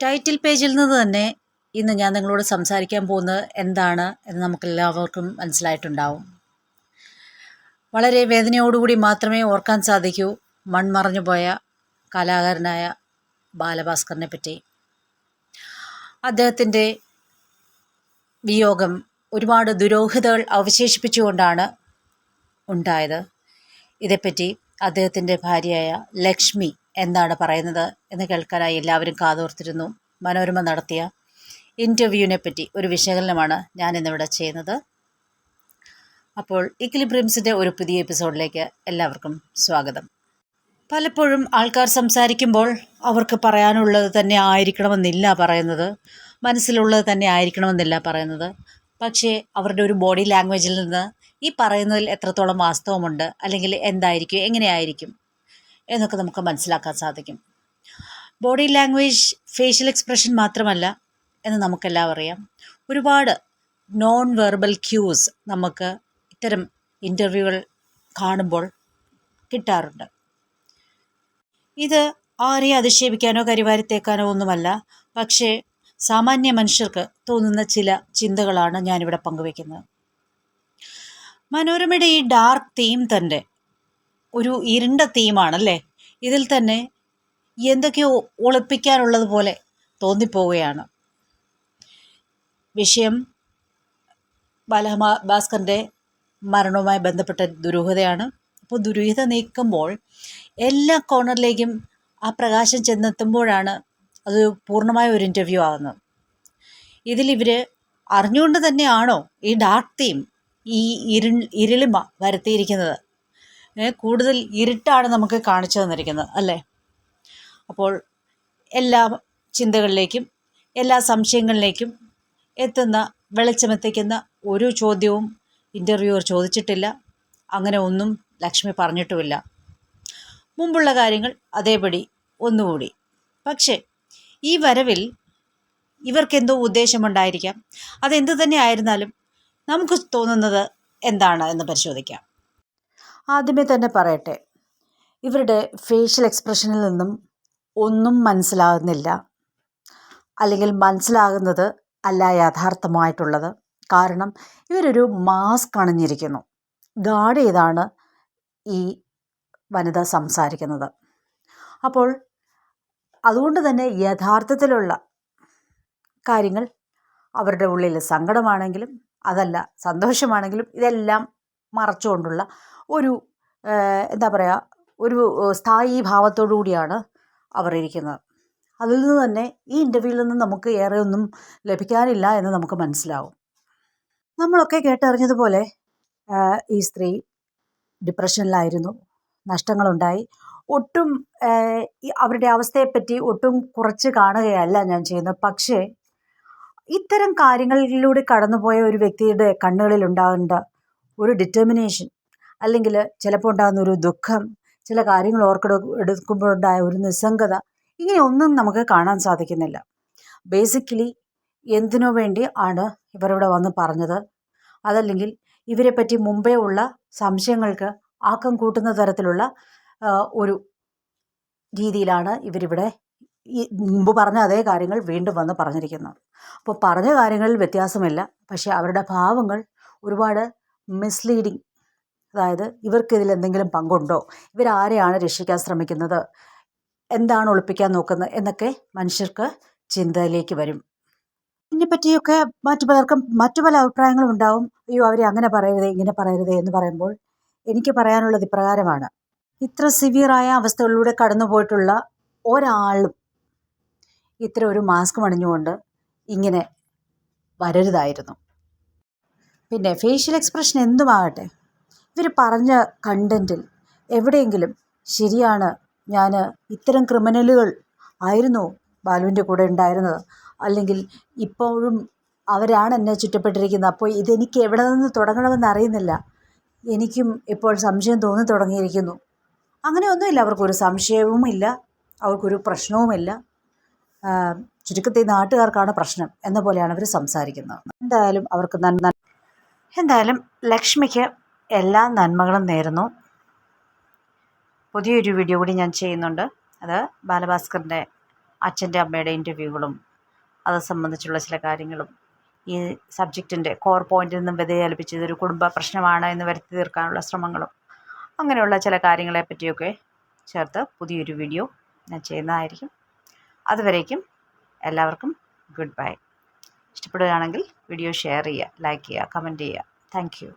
Title പേജിൽ നിന്ന് തന്നെ ഇന്ന് ഞാൻ നിങ്ങളോട് സംസാരിക്കാൻ പോകുന്നത് എന്താണ് എന്ന് നമുക്കെല്ലാവർക്കും മനസ്സിലായിട്ടുണ്ടാവും. വളരെ വേദനയോടുകൂടി മാത്രമേ ഓർക്കാൻ സാധിക്കൂ മൺമറഞ്ഞു പോയ കലാകാരനായ ബാലഭാസ്കറിനെ പറ്റി. അദ്ദേഹത്തിൻ്റെ വിയോഗം ഒരുപാട് ദുരൂഹതകൾ അവശേഷിപ്പിച്ചുകൊണ്ടാണ് ഉണ്ടായത്. ഇതേപ്പറ്റി അദ്ദേഹത്തിൻ്റെ ഭാര്യയായ ലക്ഷ്മി എന്താണ് പറയുന്നത് എന്ന് കേൾക്കാനായി എല്ലാവരും കാതോർത്തിരുന്നു. മനോരമ നടത്തിയ ഇൻ്റർവ്യൂവിനെ പറ്റി ഒരു വിശകലനമാണ് ഞാനിന്നിവിടെ ചെയ്യുന്നത്. അപ്പോൾ ഇക്വിലിബ്രിയംസിൻ്റെ ഒരു പുതിയ എപ്പിസോഡിലേക്ക് എല്ലാവർക്കും സ്വാഗതം. പലപ്പോഴും ആൾക്കാർ സംസാരിക്കുമ്പോൾ അവർക്ക് പറയാനുള്ളത് തന്നെ ആയിരിക്കണമെന്നില്ല പറയുന്നത്, മനസ്സിലുള്ളത് തന്നെ ആയിരിക്കണമെന്നില്ല പറയുന്നത്. പക്ഷേ അവരുടെ ഒരു ബോഡി ലാംഗ്വേജിൽ നിന്ന് ഈ പറയുന്നതിൽ എത്രത്തോളം വാസ്തവമുണ്ട്, അല്ലെങ്കിൽ എന്തായിരിക്കും, എങ്ങനെയായിരിക്കും എന്നൊക്കെ നമുക്ക് മനസ്സിലാക്കാൻ സാധിക്കും. ബോഡി ലാംഗ്വേജ് ഫേഷ്യൽ എക്സ്പ്രഷൻ മാത്രമല്ല എന്ന് നമുക്കെല്ലാം അറിയാം. ഒരുപാട് നോൺ വെർബൽ ക്യൂസ് നമുക്ക് ഇത്തരം ഇൻ്റർവ്യൂകൾ കാണുമ്പോൾ കിട്ടാറുണ്ട്. ഇത് ആരെയും അധിക്ഷേപിക്കാനോ കരിവാരിത്തേക്കാനോ ഒന്നുമല്ല, പക്ഷേ സാമാന്യ മനുഷ്യർക്ക് തോന്നുന്ന ചില ചിന്തകളാണ് ഞാനിവിടെ പങ്കുവയ്ക്കുന്നത്. മനോരമയുടെ ഈ ഡാർക്ക് തീം തന്നെ ഒരു ഇരുണ്ട തീമാണല്ലേ. ഇതിൽ തന്നെ എന്തൊക്കെയോ ഒളിപ്പിക്കാനുള്ളത് പോലെ തോന്നിപ്പോവുകയാണ്. വിഷയം ബാലഭാസ്കറിൻ്റെ മരണവുമായി ബന്ധപ്പെട്ട ദുരൂഹതയാണ്. അപ്പോൾ ദുരൂഹത നീക്കുമ്പോൾ എല്ലാ കോർണറിലേക്കും ആ പ്രകാശം ചെന്നെത്തുമ്പോഴാണ് അത് പൂർണ്ണമായ ഒരു ഇൻ്റർവ്യൂ ആകുന്നത്. ഇതിലിവർ അറിഞ്ഞുകൊണ്ട് തന്നെയാണോ ഈ ഡാർക്ക് തീം, ഈ ഇരുളിമ വരുത്തിയിരിക്കുന്നത്? കൂടുതൽ ഇരുട്ടാണ് നമുക്ക് കാണിച്ചു തന്നിരിക്കുന്നത് അല്ലേ. അപ്പോൾ എല്ലാ ചിന്തകളിലേക്കും എല്ലാ സംശയങ്ങളിലേക്കും എത്തുന്ന, വെളിച്ചമെത്തിക്കുന്ന ഒരു ചോദ്യവും ഇൻ്റർവ്യൂവർ ചോദിച്ചിട്ടില്ല. അങ്ങനെ ഒന്നും ലക്ഷ്മി പറഞ്ഞിട്ടുമില്ല. മുമ്പുള്ള കാര്യങ്ങൾ അതേപടി ഒന്നുകൂടി. പക്ഷേ ഈ വരവിൽ ഇവർക്കെന്തോ ഉദ്ദേശമുണ്ടായിരിക്കാം. അതെന്തു തന്നെ ആയിരുന്നാലും നമുക്ക് തോന്നുന്നത് എന്താണ് എന്ന് പരിശോധിക്കാം. ആദ്യമേ തന്നെ പറയട്ടെ, ഇവരുടെ ഫേഷ്യൽ എക്സ്പ്രഷനിൽ നിന്നും ഒന്നും മനസ്സിലാകുന്നില്ല, അല്ലെങ്കിൽ മനസ്സിലാകുന്നത് അല്ല യഥാർത്ഥമായിട്ടുള്ളത്. കാരണം ഇവരൊരു മാസ്ക് അണിഞ്ഞിരിക്കുന്നു. ഗാർഡ് ചെയ്താണ് ഈ വനിത സംസാരിക്കുന്നത്. അപ്പോൾ അതുകൊണ്ട് തന്നെ യഥാർത്ഥത്തിലുള്ള കാര്യങ്ങൾ, അവരുടെ ഉള്ളിൽ സങ്കടമാണെങ്കിലും അതല്ല സന്തോഷമാണെങ്കിലും ഇതെല്ലാം മറച്ചുകൊണ്ടുള്ള ഒരു എന്താ പറയുക, ഒരു സ്ഥായി ഭാവത്തോടു കൂടിയാണ് അവർ ഇരിക്കുന്നത്. അതിൽ നിന്ന് തന്നെ ഈ ഇൻ്റർവ്യൂവിൽ നിന്ന് നമുക്ക് ഏറെ ഒന്നും ലഭിക്കാനില്ല എന്ന് നമുക്ക് മനസ്സിലാവും. നമ്മളൊക്കെ കേട്ടറിഞ്ഞതുപോലെ ഈ സ്ത്രീ ഡിപ്രഷനിലായിരുന്നു, നഷ്ടങ്ങളുണ്ടായി. ഒട്ടും അവരുടെ അവസ്ഥയെപ്പറ്റി ഒട്ടും കുറച്ച് കാണുകയല്ല ഞാൻ ചെയ്യുന്നത്. പക്ഷേ ഇത്തരം കാര്യങ്ങളിലൂടെ കടന്നുപോയ ഒരു വ്യക്തിയുടെ കണ്ണുകളിൽ ഉണ്ടാകേണ്ട ഒരു ഡിറ്റർമിനേഷൻ, അല്ലെങ്കിൽ ചിലപ്പോൾ ഉണ്ടാകുന്ന ഒരു ദുഃഖം, ചില കാര്യങ്ങൾ ഓർത്തെടുക്കുമ്പോഴുണ്ടായ ഒരു നിസ്സംഗത, ഇങ്ങനെയൊന്നും നമുക്ക് കാണാൻ സാധിക്കുന്നില്ല. ബേസിക്കലി എന്തിനു വേണ്ടി ആണ് ഇവരിവിടെ വന്ന് പറഞ്ഞത്, അതല്ലെങ്കിൽ ഇവരെപ്പറ്റി മുമ്പേ ഉള്ള സംശയങ്ങൾക്ക് ആക്കം കൂട്ടുന്ന തരത്തിലുള്ള ഒരു രീതിയിലാണ് ഇവരിവിടെ ഈ മുമ്പ് പറഞ്ഞ അതേ കാര്യങ്ങൾ വീണ്ടും വന്ന് പറഞ്ഞിരിക്കുന്നത്. അപ്പോൾ പറഞ്ഞ കാര്യങ്ങളിൽ വ്യത്യാസമില്ല, പക്ഷേ അവരുടെ ഭാവങ്ങൾ ഒരുപാട് മിസ്ലീഡിങ്. അതായത് ഇവർക്കിതിൽ എന്തെങ്കിലും പങ്കുണ്ടോ, ഇവരാരെയാണ് രക്ഷിക്കാൻ ശ്രമിക്കുന്നത്, എന്താണ് ഒളിപ്പിക്കാൻ നോക്കുന്നത് എന്നൊക്കെ മനുഷ്യർക്ക് ചിന്തയിലേക്ക് വരും. ഇതിനെപ്പറ്റിയൊക്കെ മറ്റു പലർക്കും മറ്റു പല അഭിപ്രായങ്ങളും ഉണ്ടാവും. അയ്യോ, അവരെ അങ്ങനെ പറയരുതേ, ഇങ്ങനെ പറയരുതേ എന്ന് പറയുമ്പോൾ എനിക്ക് പറയാനുള്ളത് ഇപ്രകാരമാണ്. ഇത്ര സിവിയറായ അവസ്ഥകളിലൂടെ കടന്നു പോയിട്ടുള്ള ഒരാളും ഇത്ര ഒരു മാസ്ക് അണിഞ്ഞുകൊണ്ട് ഇങ്ങനെ വരരുതായിരുന്നു. പിന്നെ ഫേഷ്യൽ എക്സ്പ്രഷൻ എന്തുമാകട്ടെ, ഇവർ പറഞ്ഞ കണ്ടൻറ്റിൽ എവിടെയെങ്കിലും ശരിയാണ്, ഞാൻ ഇത്തരം ക്രിമിനലുകൾ ആയിരുന്നു ബാലുവിൻ്റെ കൂടെ ഉണ്ടായിരുന്നത്, അല്ലെങ്കിൽ ഇപ്പോഴും അവരാണ് എന്നെ ചുറ്റപ്പെട്ടിരിക്കുന്നത്, അപ്പോൾ ഇതെനിക്ക് എവിടെ നിന്ന് തുടങ്ങണമെന്ന് അറിയുന്നില്ല, എനിക്കും ഇപ്പോൾ സംശയം തോന്നി തുടങ്ങിയിരിക്കുന്നു. അങ്ങനെയൊന്നുമില്ല. അവർക്കൊരു സംശയവുമില്ല, അവർക്കൊരു പ്രശ്നവുമില്ല. ചുരുക്കത്തിൽ നാട്ടുകാർക്കാണ് പ്രശ്നം എന്ന പോലെയാണ് അവർ സംസാരിക്കുന്നത്. എന്തായാലും അവർക്ക് എന്തായാലും ലക്ഷ്മിക്ക് എല്ലാ നന്മകളും നേരുന്നു. പുതിയൊരു വീഡിയോ കൂടി ഞാൻ ചെയ്യുന്നുണ്ട്. അത് ബാലഭാസ്കറിൻ്റെ അച്ഛൻ്റെ അമ്മയുടെ ഇൻ്റർവ്യൂകളും അത് സംബന്ധിച്ചുള്ള ചില കാര്യങ്ങളും ഈ സബ്ജക്റ്റിൻ്റെ കോർ പോയിന്റിൽ നിന്നും വ്യതിചലിപ്പിച്ച് ഇതൊരു കുടുംബ പ്രശ്നമാണ് എന്ന് വരുത്തി തീർക്കാനുള്ള ശ്രമങ്ങളും അങ്ങനെയുള്ള ചില കാര്യങ്ങളെ പറ്റിയൊക്കെ ചേർത്ത് പുതിയൊരു വീഡിയോ ഞാൻ ചെയ്യുന്നതായിരിക്കും. അതുവരേക്കും എല്ലാവർക്കും ഗുഡ് ബൈ. ഇഷ്ടപ്പെടുകയാണെങ്കിൽ വീഡിയോ ഷെയർ ചെയ്യുക, ലൈക്ക് ചെയ്യുക, കമൻറ്റ് ചെയ്യുക. Thank you.